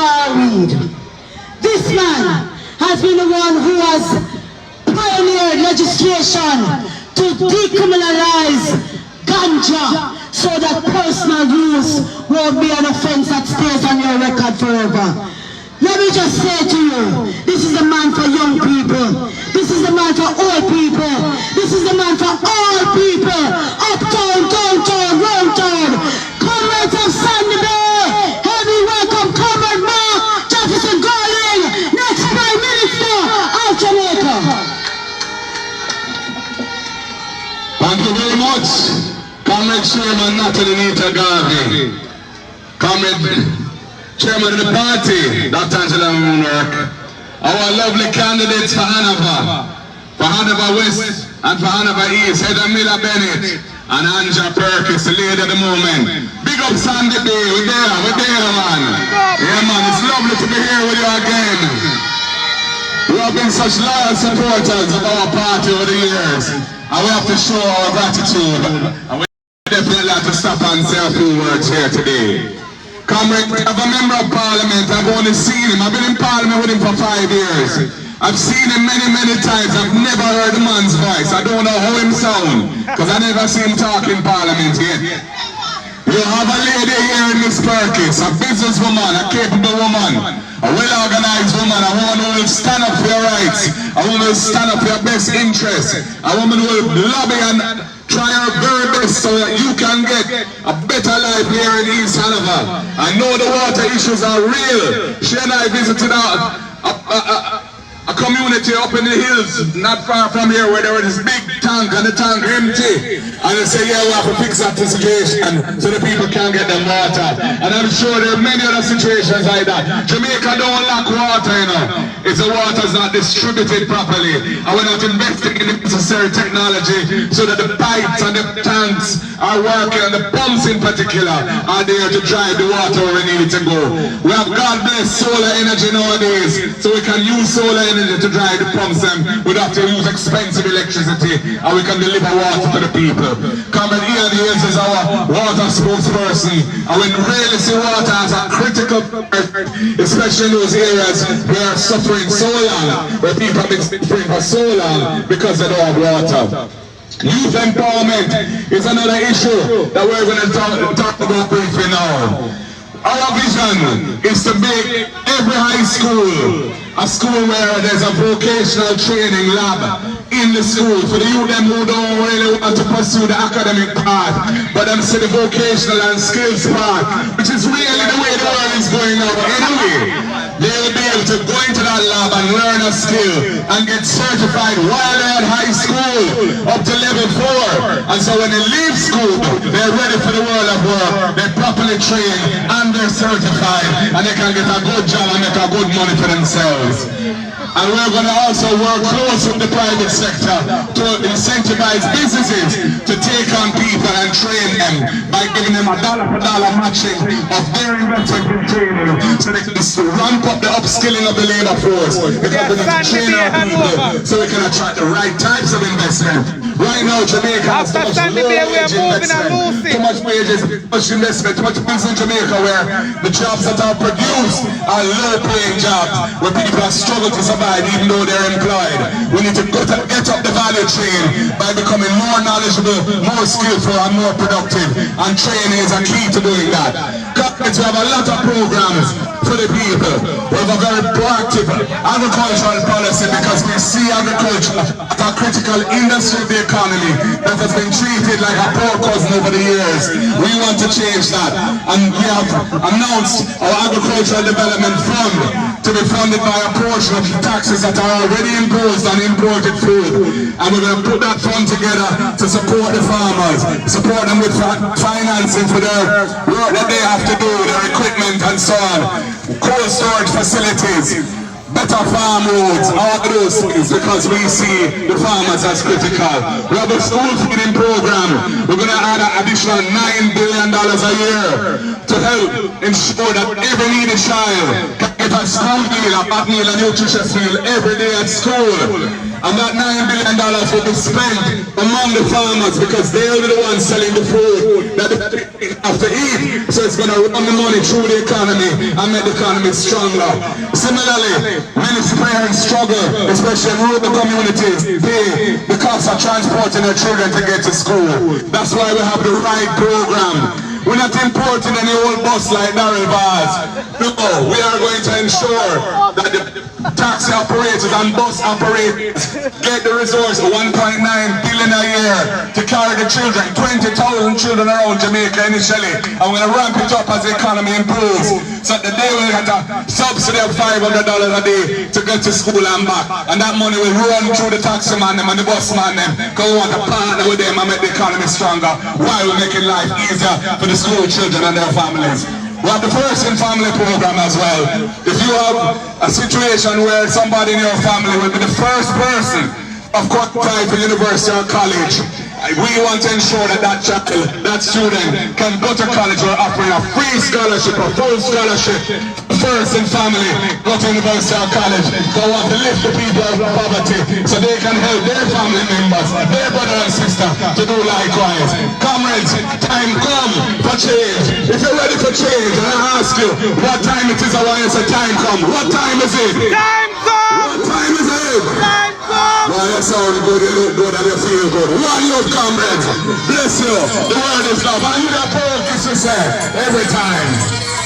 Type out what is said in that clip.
cigar weed. This man has been the one who has pioneered legislation to decriminalize ganja so that personal use won't be an offense that stays on your record forever. Let me just say to you, this is the man for young people. This is the man for old people. This is the man for all people. Uptown, downtown, roundtown. Comrades of Sandy Bay. Heavy welcome, Comrade Mark Jefferson Garland, next Prime Minister of Jamaica. Thank you very much, Comrade Chairman Natalie Nita Garvey. Comrade Chairman of the party, Dr. Angela Moonwork. Our lovely candidates for Hanover West and for Hanover East, Heather Miller Bennett and Anja Perkins, the leader of the movement. Big up Sandy Bay, we're there, man. Yeah, man, it's lovely to be here with you again. We have been such loyal supporters of our party over the years, and we have to show our gratitude. And we definitely have to stop and say a few words here today. Comrade, I'm a member of Parliament. I've only seen him. I've been in Parliament with him for 5 years. I've seen him many, many times. I've never heard the man's voice. I don't know how him sound, because I never see him talk in Parliament yet. You have a lady here in Miss Perkins, a businesswoman, a capable woman, a well-organized woman, a woman who will stand up for your rights, a woman who will stand up for your best interests, a woman who will lobby and try her very best so that you can get a better life here in East Hanover. I know the water issues are real. She and I visited a community up in the hills, not far from here, where there was this big tank and the tank empty. And they say, yeah, we have to fix that situation so the people can get them water. And I'm sure there are many other situations like that. Jamaica don't lack water, you know. If the water's not distributed properly, and we're not investing in the necessary technology so that the pipes and the tanks are working, and the pumps in particular are there to drive the water where we need it to go. We have, God bless, solar energy nowadays, so we can use solar energy to drive the pumps, and we don't have to use expensive electricity, and we can deliver water to the people. Comrade Ian Hayes is our water spokesperson, and we really see water as a critical part, especially in those areas where are suffering so long, where people have been suffering for so long because they don't have water. Youth empowerment is another issue that we're going to talk about briefly now. Our vision is to make every high school a school where there's a vocational training lab in the school for the youth them who don't really want to pursue the academic path, but them see the vocational and skills path, which is really the way the world is going now anyway. They'll be able to go into that lab and learn a skill and get certified while they're at high school up to level 4. And so when they leave school, they're ready for the world of work, they're properly trained and they're certified, and they can get a good job and make a good money for themselves. And we're going to also work close with the private sector to incentivize businesses to take on people and train them by giving them a dollar-for-dollar matching of their investment in training, so they can ramp up the upskilling of the labor force. Because we need to train our people so we can attract the right types of investment. Right now, Jamaica has too much low-wage investment, too much wages, too much investment, too much business in Jamaica where the jobs that are produced are low-paying jobs, where people are struggling to survive even though they're employed. We need to get up the value chain by becoming more knowledgeable, more skillful, and more productive. And training is a key to doing that. Governments, we have a lot of programs for the people. We have a very proactive agricultural policy because we see agriculture as a critical industry of the economy that has been treated like a poor cousin over the years. We want to change that. And we have announced our Agricultural Development Fund to be funded by a portion of the taxes that are already imposed on imported food. And we're going to put that fund together to support the farmers, support them with financing for their work that they have to do, their equipment and so on, cold storage facilities, better farm roads, all those things, because we see the farmers as critical. We have a school feeding program. We're going to add an additional $9 billion a year to help ensure that every needy child can get a school meal, a hot meal, a nutritious meal every day at school. and that $9 billion will be spent among the farmers because they'll be the ones selling the food that they have to eat. So it's going to run the money through the economy and make the economy stronger. Similarly, many parents struggle, especially in rural communities, pay the cost of transporting their children to get to school. That's why we have the right program. We're not importing any old bus like Darrell Bars. No, we are going to ensure that the taxi operators and bus operators get the resource, $1.9 billion a year to carry the children, 20,000 children around Jamaica initially. And we're going to ramp it up as the economy improves. So that the day we'll get a subsidy of $500 a day to get to school and back. And that money will run through the taxi man them and the bus man them, because we want to partner with them and make the economy stronger while we're making life easier for the school children and their families. We have the First in Family program as well. If you have a situation where somebody in your family will be the first person of qualified for university or college, we want to ensure that that child, that student can go to college. We're offering a free scholarship, a full scholarship, First in Family, go to university or college. They want to lift the people out of poverty so they can help their family members, their brother and sister to do likewise. Comrades, time come for change. If you're ready for change, and I ask you, what time it is, I want you to say time come. What time is it? Time come! What time is it? Time come! Well, you sound good, you look good, and you feel good. One love, comrades. Bless you. The word is love. And you got purpose to say every time.